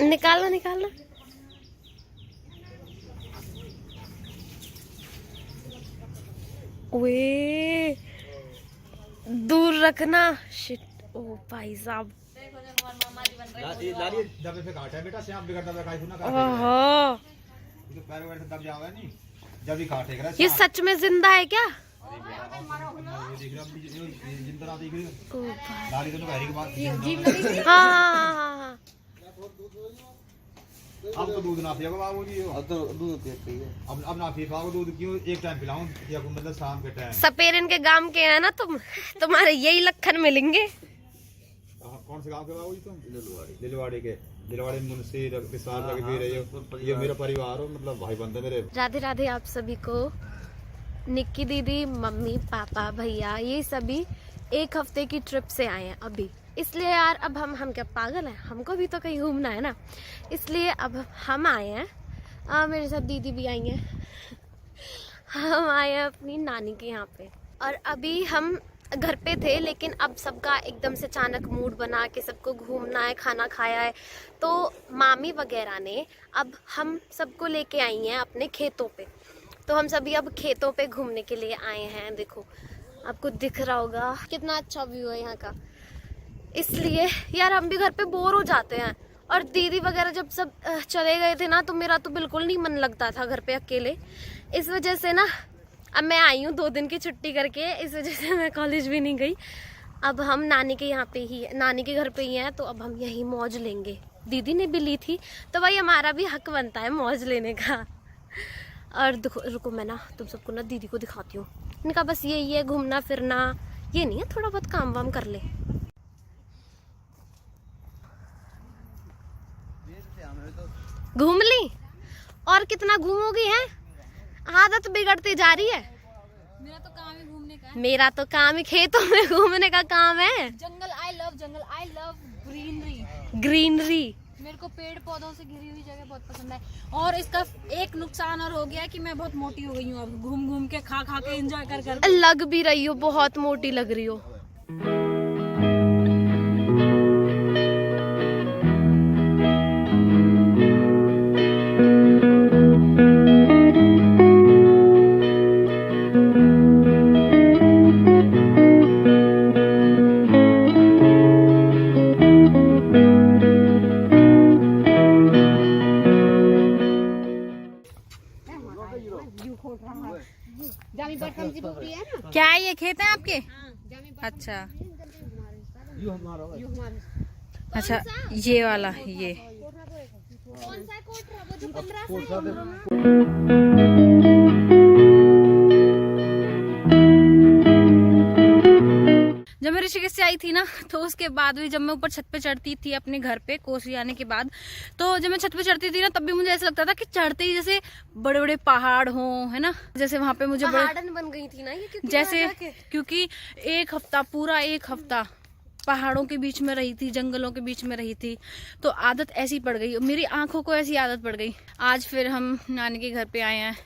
निकालो निकालो। ओए दूर रखना। शिट, ओ भाई साहब। ये सच में जिंदा है क्या? हाँ। अब तो दूध ना पिएगा बाबूजी, अब तो दूध पीती है। अब ना पी पाओगे दूध, क्यों एक टाइम पिलाऊं या मतलब शाम के टाइम। सपेरन के गांव के है ना तुम, तुम्हारे यही लक्षण मिलेंगे। कौन से गांव के बाबूजी तुम? दिलवाड़ी के। दिलवाड़ी मुंशी विशाल लगे भी रहे हो, ये मेरा परिवार हो, मतलब भाई बंधु मेरे। राधे राधे आप सभी को। निक्की दीदी, मम्मी, पापा, भैया, ये सभी एक हफ्ते की ट्रिप से आए हैं अभी। इसलिए यार अब हम क्या पागल हैं, हमको भी तो कहीं घूमना है ना, इसलिए अब हम आए हैं। मेरे साथ दीदी भी आई हैं। हम आए हैं अपनी नानी के यहाँ पे, और अभी हम घर पे थे, लेकिन अब सबका एकदम से अचानक मूड बना के सबको घूमना है, खाना खाया है, तो मामी वगैरह ने अब हम सबको लेके आई हैं अपने खेतों पे। तो हम सभी अब खेतों पे घूमने के लिए आए हैं। देखो आपको दिख रहा होगा कितना अच्छा व्यू है यहाँ का। इसलिए यार हम भी घर पे बोर हो जाते हैं, और दीदी वगैरह जब सब चले गए थे ना, तो मेरा तो बिल्कुल नहीं मन लगता था घर पे अकेले। इस वजह से ना अब मैं आई हूँ 2 दिन की छुट्टी करके, इस वजह से मैं कॉलेज भी नहीं गई। अब हम नानी के यहाँ पे ही, नानी के घर पे ही हैं, तो अब हम यही मौज लेंगे। दीदी ने भी ली थी, तो भाई हमारा भी हक बनता है मौज लेने का। और रुको मैं ना तुम सबको ना दीदी को दिखाती हूँ। इनका बस यही है घूमना फिरना, ये नहीं है थोड़ा बहुत काम वाम कर ले। घूम ली और कितना घूमोगी है, आदत बिगड़ती जा रही है। मेरा तो काम ही घूमने का है। मेरा तो काम ही खेतों में घूमने का काम है। जंगल आई लव ग्रीनरी। ग्रीनरी मेरे को पेड़ पौधों से घिरी हुई जगह बहुत पसंद है। और इसका एक नुकसान और हो गया कि मैं बहुत मोटी हो गई हूँ अब, घूम घूम के खा खा के एंजॉय कर कर। लग भी रही हो, बहुत मोटी लग रही हो। क्या है ये खेत है आपके? अच्छा अच्छा, ये वाला ये जब मैं ऋषिकेश से आई थी ना, तो उसके बाद भी जब मैं ऊपर छत पे चढ़ती थी अपने घर पे कोसी आने के बाद, तो जब मैं छत पे चढ़ती थी ना, तब भी मुझे ऐसा लगता था कि चढ़ते ही जैसे बड़े बड़े पहाड़ हों, है ना, जैसे वहां पे मुझे बन गई थी ना ये, जैसे क्योंकि एक हफ्ता, पूरा एक हफ्ता पहाड़ों के बीच में रही थी, जंगलों के बीच में रही थी, तो आदत ऐसी पड़ गई, मेरी आंखों को ऐसी आदत पड़ गई। आज फिर हम नानी के घर पे आए हैं,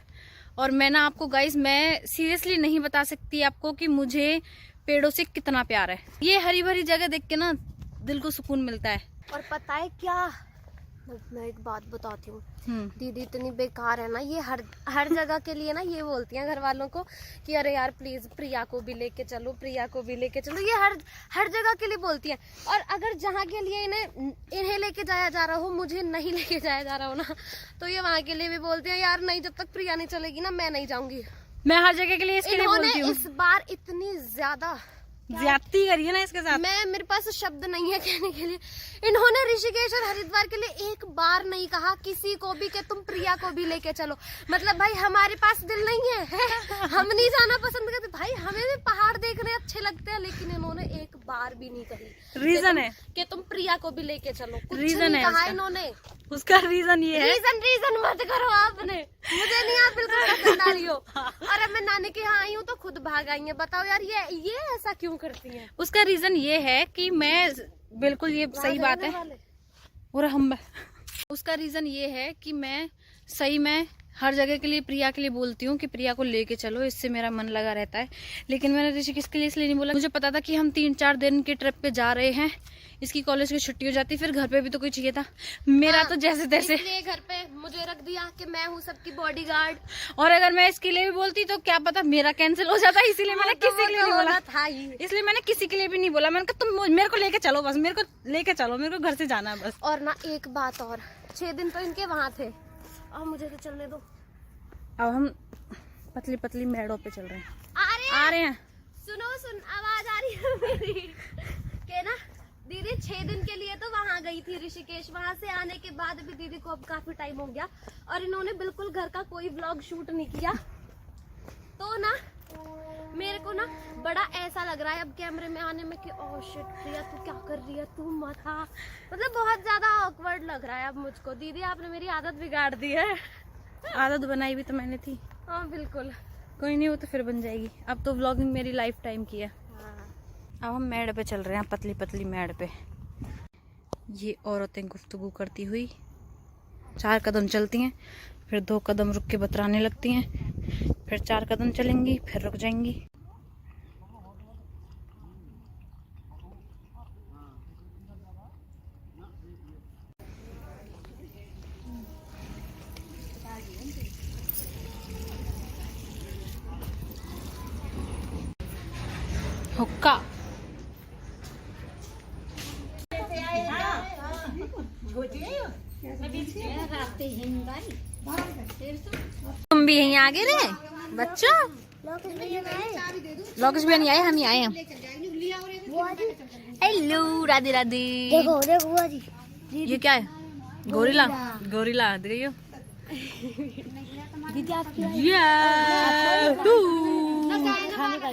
और मैं ना आपको गाइस, मैं सीरियसली नहीं बता सकती आपको कि मुझे पेड़ों से कितना प्यार है। ये हरी भरी जगह देख के ना दिल को सुकून मिलता है। और पता है क्या, मैं एक बात बताती हूँ, दीदी इतनी बेकार है ना, ये हर जगह के लिए ना ये बोलती हैं घर वालों को कि अरे यार प्लीज प्रिया को भी लेके चलो, प्रिया को भी लेके चलो। ये हर जगह के लिए बोलती हैं, और अगर जहाँ के लिए इन्हें लेके जाया जा रहा हो, मुझे नहीं लेके जाया जा रहा हो ना, तो ये वहाँ के लिए भी बोलती हैं यार नहीं, जब तक प्रिया नहीं चलेगी ना मैं नहीं जाऊंगी। मैं हर जगह के लिए इसके लिए बोलती हूँ। इस बार इतनी ज्यादती करी है ना इसके साथ, मेरे पास शब्द नहीं है कहने के लिए। इन्होंने ऋषिकेश और हरिद्वार के लिए एक बार नहीं कहा किसी को भी कि तुम प्रिया को भी लेके चलो। मतलब भाई हमारे पास दिल नहीं है, हम नहीं जाना पसंद करते भाई, हमें भी पहाड़ देखने अच्छे लगते हैं, लेकिन इन्होंने एक बार भी नहीं कही। रीजन है कि तुम प्रिया को भी लेके चलो, कुछ रीजन नहीं है कहा इन्होंने। उसका रीजन ये है, रीजन मत करो आपने, मुझे नहीं आप बिल्कुल पसंद आ रही हो। और अब मैं नानी के यहाँ आई हूँ तो खुद भाग आई है। बताओ यार ये ऐसा क्यों करती हैं? उसका रीजन ये है कि मैं बिल्कुल, ये सही बात है, और हम उसका रीजन ये है कि मैं सही में हर जगह के लिए प्रिया के लिए बोलती हूँ कि प्रिया को लेके चलो, इससे मेरा मन लगा रहता है। लेकिन मैंने ऋषिकेश के लिए इसलिए नहीं बोला, मुझे पता था कि हम 3-4 दिन के ट्रिप पे जा रहे हैं, इसकी कॉलेज की छुट्टी हो जाती, फिर घर पे भी तो कोई चाहिए था। मेरा तो जैसे तैसे इसलिए घर पे मुझे रख दिया कि मैं हूँ सबकी बॉडीगार्ड। और अगर मैं इसके लिए भी बोलती तो क्या पता मेरा कैंसिल हो जाता, इसीलिए मैंने किसी के लिए नहीं बोला था ही। इसलिए मैंने किसी के लिए भी नहीं बोला। मैंने कहा तुम मेरे को लेके चलो, बस मेरे को लेके चलो, मेरे को घर से जाना है बस। और ना एक बात और, 6 दिन तो इनके वहाँ थे, अब मुझे तो चलने दो। अब हम पतली पतली मेड़ों पे चल रहे हैं, आ रहे हैं। सुन आवाज आ रही है मेरी के ना दीदी 6 दिन के लिए तो वहाँ गई थी ऋषिकेश। वहाँ से आने के बाद भी दीदी को अब काफी टाइम हो गया और इन्होंने बिल्कुल घर का कोई व्लॉग शूट नहीं किया। तो ना मेरे को ना बड़ा ऐसा लग रहा है अब कैमरे में आने में कि ओह शिट प्रिया तू क्या कर रही है, तू मत आ। मतलब बहुत ज्यादा ऑकवर्ड लग रहा है अब मुझको। दीदी आपने मेरी आदत बिगाड़ दी है। आदत बनाई भी तो मैंने थी। हाँ बिल्कुल, कोई नहीं, वो तो फिर बन जाएगी। अब तो व्लॉगिंग मेरी लाइफ टाइम की है। अब हम मेड़ पे चल रहे हैं, पतली पतली मेड़ पे। ये औरतें गुफ्तगू करती हुई 4 कदम चलती हैं, फिर 2 कदम रुक के बतराने लगती हैं, फिर 4 कदम चलेंगी, फिर रुक जाएंगी। हुक्का तुम भी यहीं आगे रहे बच्चों? लोकेश भी नहीं आए, हम ही आए हैं। हेलो राधे राधे। देखो देखो बुआ जी, ये क्या है? गोरिल्ला गोरिल्ला देखियो। दीदी आपकी खाने का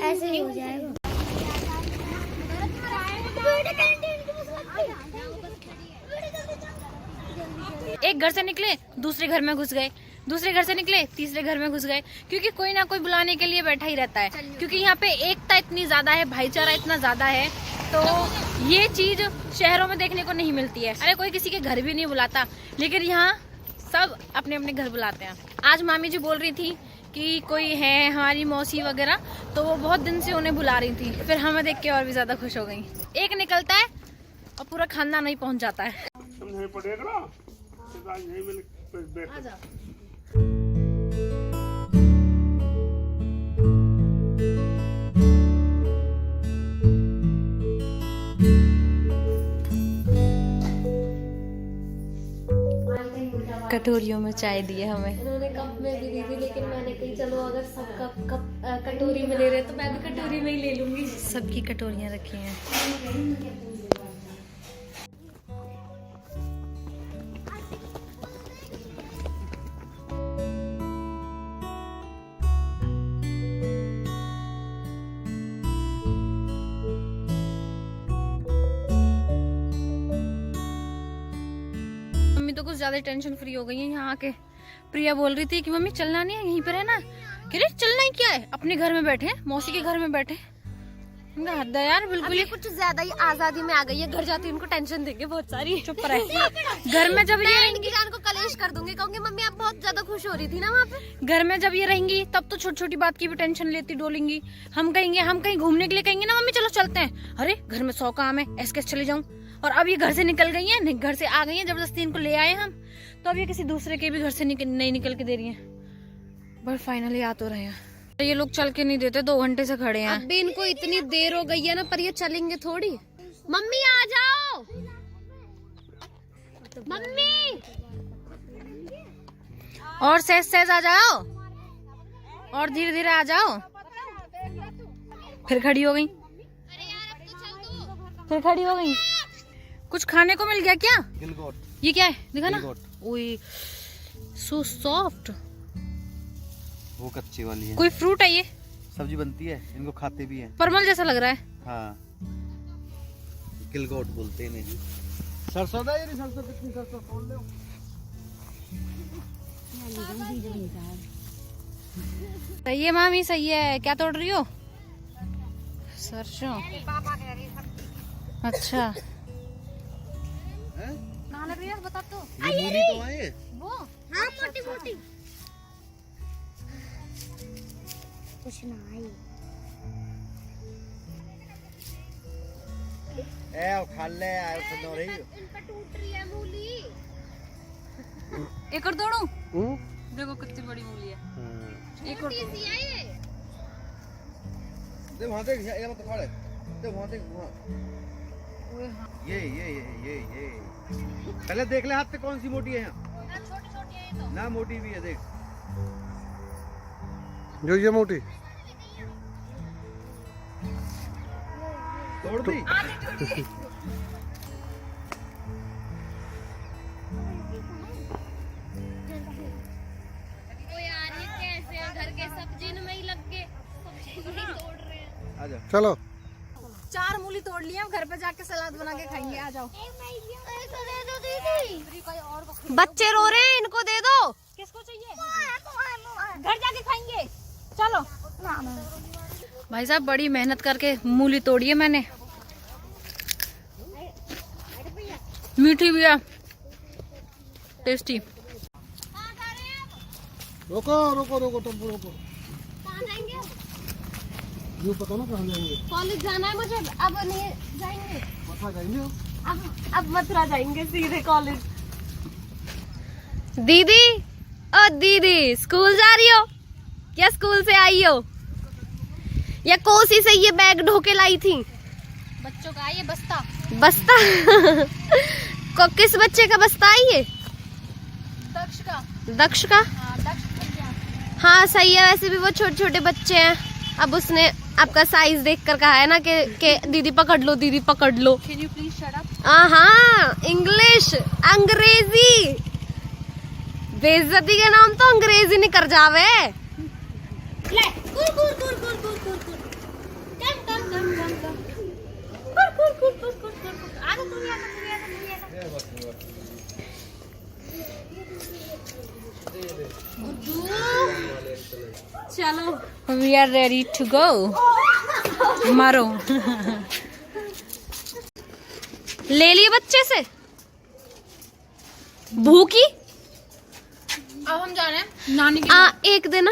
ऐसे ही हो जाएगा। एक घर से निकले दूसरे घर में घुस गए, दूसरे घर से निकले तीसरे घर में घुस गए, क्योंकि कोई ना कोई बुलाने के लिए बैठा ही रहता है। क्योंकि यहाँ पे एकता इतनी ज्यादा है, भाईचारा इतना ज्यादा है, तो ये चीज शहरों में देखने को नहीं मिलती है। अरे कोई किसी के घर भी नहीं बुलाता, लेकिन यहाँ सब अपने अपने घर बुलाते हैं। आज मामी जी बोल रही थी कि कोई है हमारी मौसी वगैरह, तो वो बहुत दिन से उन्हें बुला रही थी। फिर हमें देख के और भी ज्यादा खुश हो गई। एक निकलता है और पूरा खानदान नहीं पहुंच जाता है। कटोरियों में चाय दी है हमें। इन्होंने कप में भी दी थी, लेकिन मैंने कही चलो अगर सब कप कटोरी में ले रहे तो मैं भी कटोरी में ही ले लूंगी। सबकी कटोरियां रखी हैं। तो कुछ ज्यादा टेंशन फ्री हो गई है यहाँ आके। प्रिया बोल रही थी कि मम्मी चलना नहीं है, यहीं पर है ना। कह रही चलना ही क्या है, अपने घर में बैठे, मौसी के घर में बैठे। हद है यार, बिल्कुल ही कुछ ज्यादा ही आजादी में आ गई है। घर जाती उनको टेंशन देंगे बहुत सारी। चुप रहे। घर में जब ये इनकी जान को कलेश कर दूंगी, कहूंगी मम्मी आप बहुत ज्यादा खुश हो रही थी ना वहाँ पे। घर में जब ये रहेंगी तब तो छोटी छोटी बात की भी टेंशन लेती डोलेंगी। हम कहेंगे, हम कहीं घूमने के लिए कहेंगे ना मम्मी चलो चलते हैं, अरे घर में 100 काम है, ऐसे कैसे चले जाऊं। और अब ये घर से निकल गई है, घर से आ गई है, जबरदस्ती इनको ले आए हम, तो अब ये किसी दूसरे के भी घर से नहीं निकल के दे रही है। बट फाइनली आ तो रहे हैं। ये लोग चल के नहीं देते, 2 घंटे से खड़े हैं। अब भी इनको इतनी देर हो गई है ना, पर ये चलेंगे थोड़ी। मम्मी आ जाओ, मम्मी। और सहज आ जाओ, और धीरे धीरे आ जाओ। फिर खड़ी हो गई, फिर खड़ी हो गई। कुछ खाने को मिल गया क्या? गिलगोट। ये क्या है दिखा ना। गिलगोट। ओए सो सॉफ्ट। वो कच्ची वाली है। कोई फ्रूट है ये? सब्जी बनती है, इनको खाते भी हैं। परमल जैसा लग रहा है। हाँ, गिलगोट बोलते हैं इन्हें। सरसों दा, ये सरसों कितनी सरसों तोड़ लो। सही है मामी, सही है। क्या तोड़ रही हो? सरसों। अच्छा, हैं? कहाँ लग रही है? बता तो। ये मूली तो है वो हाँ मोटी मोटी कुछ ना आई ए खा ले आए तो रही इनका टूट रही है मूली। एक और तोड़ू। देखो कितनी बड़ी मूली है। एक और तोड़ू। सी है ये। देख वहां देख ये मत खा ले देख वहां देख वहां ओए हाँ। ये पहले देख ले हाथ से कौन सी मोटी है यहाँ छोटी छोटी है ये तो। ना मोटी भी है देख जो ये मोटी तोड़ दी वो यार ये कैसे हैं? घर के सब्जी में ही लग के सब्जी में ही तोड़ रहे हैं। आजा चलो 4 मूली तोड़ लिए हम घर पे जाके सलाद बना के खाएंगे। आ जाओ। बच्चे रो रहे हैं, इनको दे दो। किसको चाहिए? घर जाके खाएंगे। चलो। भाई साहब बड़ी मेहनत करके मूली तोड़ी है मैंने। मीठी भी है, टेस्टी। रोको रोको रोको टेम्पो रोको कहाँ जाएंगे? ये पता ना कहाँ जाएंगे कॉलेज जाना है मुझे, अब नहीं जाएंगे। मथुरा जाएंगे अब मथुरा जाएंगे सीधे कॉलेज। दीदी ओ दीदी स्कूल जा रही हो या स्कूल से आई हो या कोसी से ये बैग ढो के लाई थी? बच्चों का ये बस्ता। बस्ता को किस बच्चे का बस्ता है ये? दक्ष का। दक्ष का। हाँ, दक्ष भैया। हाँ सही है, वैसे भी वो छोटे छोटे बच्चे हैं। अब उसने आपका साइज देख कर कहा है ना कि दीदी पकड़ लो, दीदी पकड़ लो। Can you please shut up? हाँ इंग्लिश अंग्रेजी, बेइज्जती के नाम तो अंग्रेजी नहीं कर जावे। ले कुर कुर कुर कुर कुर कुर कुर कम कुर कुर कुर कुर कुर कुर आ जा तू भी आ जा तू भी आ जा तू भी आ जा। चलो We are ready to go. मारो। ले लिए बच्चे से भूखी। अब हम जा रहे हैं नानी के एक दिन।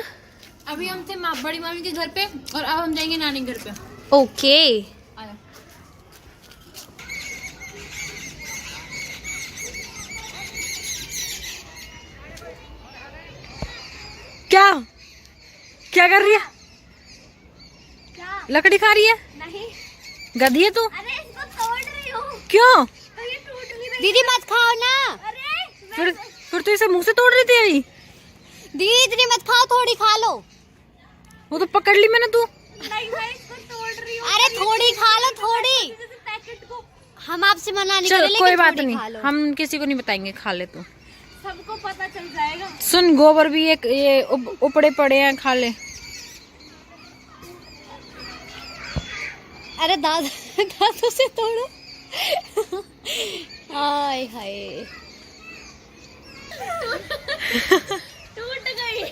अभी हम थे बड़ी मामी के घर पे और अब हम जाएंगे नानी के घर पे। ओके आया। क्या क्या कर रही है? लकड़ी खा रही है? नहीं। गधी है तू? अरे इसको तोड़ रही हूँ। क्यों? तो ये टूट नहीं रही। दीदी मत खाओ ना। अरे फिर तू इसे मुंह से तोड़ रही थी अभी? दीदी इतनी मत खाओ, थोड़ी खा लो। वो तो पकड़ ली मैंने। तू नहीं मैं इसको तोड़ रही हूँ। अरे थोड़ी खा लो, थोड़ी। जैसे पैकेट को हम आपसे मना नहीं चल करें, कोई लेकिन बात थोड़ी नहीं, खा लो। हम किसी को नहीं बताएंगे। खा ले तू। सबको पता चल जाएगा। सुन गोबर भी एक ये उपड़े पड़े हैं, खा ले। अरे दादू से तोड़ो। हाय हाय टूट गई।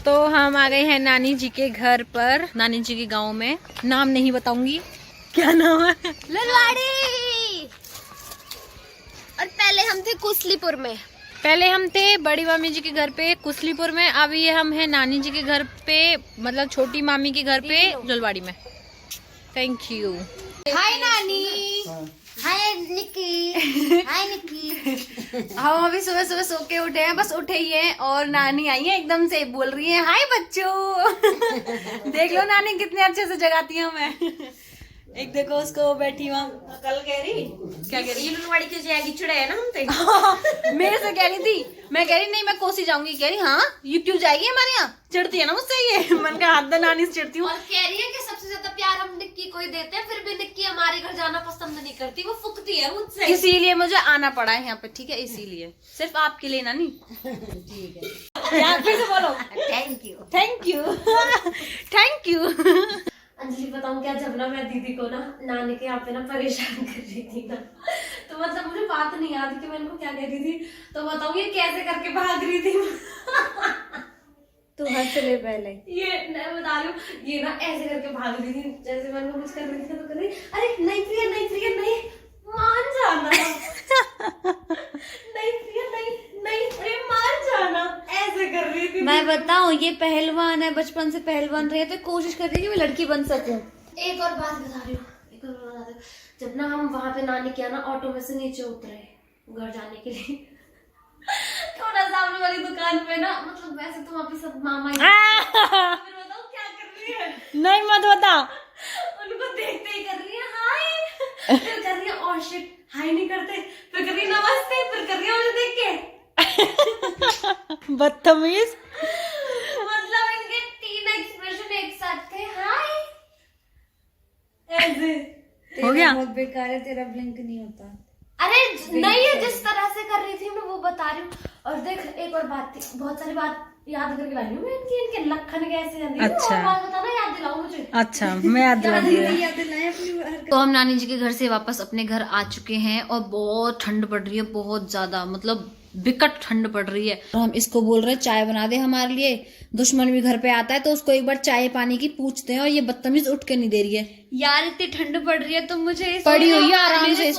तो हम आ गए हैं नानी जी के घर पर, नानी जी के गांव में। नाम नहीं बताऊंगी क्या नाम है। ललवाड़ी। और पहले हम थे कुसलीपुर में। पहले हम थे बड़ी मामी जी के घर पे कुसलीपुर में, अब ये हम हैं नानी जी के घर पे, मतलब छोटी मामी के घर पे जलवाड़ी में। Thank you. हाय नानी। हाय निक्की। हाय निक्की। हम अभी सुबह सुबह सो के उठे हैं, बस उठे ही हैं और नानी आई है, एकदम से बोल रही है हाय बच्चों। देख लो नानी कितने अच्छे से जगाती है हमें। एक देखो उसको बैठी वहाँ कल कह रही क्या कह रही लुलवाड़ी के जाएगी चुड़े है ना हम ते। मेरे से कह रही थी, मैं कह रही नहीं मैं कोसी जाऊंगी। कह रही हाँ ये क्यों जाएगी हमारे यहाँ, चिढ़ती है ना मुझसे ये। मन का हाथ नानी से चिढ़ती हूँ। और कह रही है कि सबसे ज्यादा प्यार हम निक्की को ही देते हैं, फिर भी निक्की हमारे घर जाना पसंद नहीं करती, वो फुकती है मुझसे। इसीलिए मुझे आना पड़ा है यहाँ पे, ठीक है? इसीलिए सिर्फ आपके लिए नानी। ठीक है यार फिर से बोलो। Thank you. Thank you thank you. Anjali बताऊं क्या, जब ना मैं दीदी को ना नानी के यहाँ पे ना परेशान कर रही थी ना, तो मतलब मुझे बात नहीं याद कि मैं इनको क्या कह रही थी। तो बताऊं ये कैसे करके भाग रही थी। तू हंस ले पहले। ये मैं बता रही हूँ, ये ना ऐसे करके भाग रही थी, जैसे मैं इनको कुछ कर रही थी तो कर रही अरे नहीं प्रिया नहीं प्रिया नहीं मान जाना। नहीं मैं बताऊं, ये पहलवान है, बचपन से पहलवान रही है, तो कोशिश कर रही है कि मैं लड़की बन सकूं। एक और बात बता रही हूँ, एक और बात बता रही हूँ। जब ना हम वहां पे नानी के ना ऑटो में से नीचे उतरे घर जाने के लिए, तो ना सामने वाली दुकान पे ना, मतलब वैसे तो वहाँ पे सब मामा ही फिर बताओ क्या कर रही है, नहीं मत बता। उनको देखते ही कर रही है हाय, फिर कर रही है और शिट हाय नहीं करते, फिर कर रही है नमस्ते, फिर कर रही है मुझे देख के। बदतमीज। मतलब इनके 3 एक्सप्रेशन एक साथ थे, हाय ऐसे। हो गया। बहुत बेकार है, तेरा ब्लिंक नहीं होता। अरे नहीं है, जिस तरह से कर रही थी मैं वो बता रही हूँ। और देख एक और बात थी, बहुत सारी बात याद करके लाई हूँ मैं इनके लखन कैसे जाती है। अच्छा। और बात बताना, याद दिलाओ मुझे। अच्छा मैं याद दिला दी। याद दिलाएं अपनी हरकत। तो हम नानी जी के घर से वापस अपने घर आ चुके हैं और बहुत ठंड पड़ रही है, बहुत ज्यादा, मतलब बिकट ठंड पड़ रही है। और हम इसको बोल रहे हैं चाय बना दे हमारे लिए। दुश्मन भी घर पे आता है तो उसको एक बार चाय पानी की पूछते हैं और ये बदतमीज उठ के नहीं दे रही है। यार इतनी ठंड पड़ रही है तो मुझे पड़ी हुई है आराम से।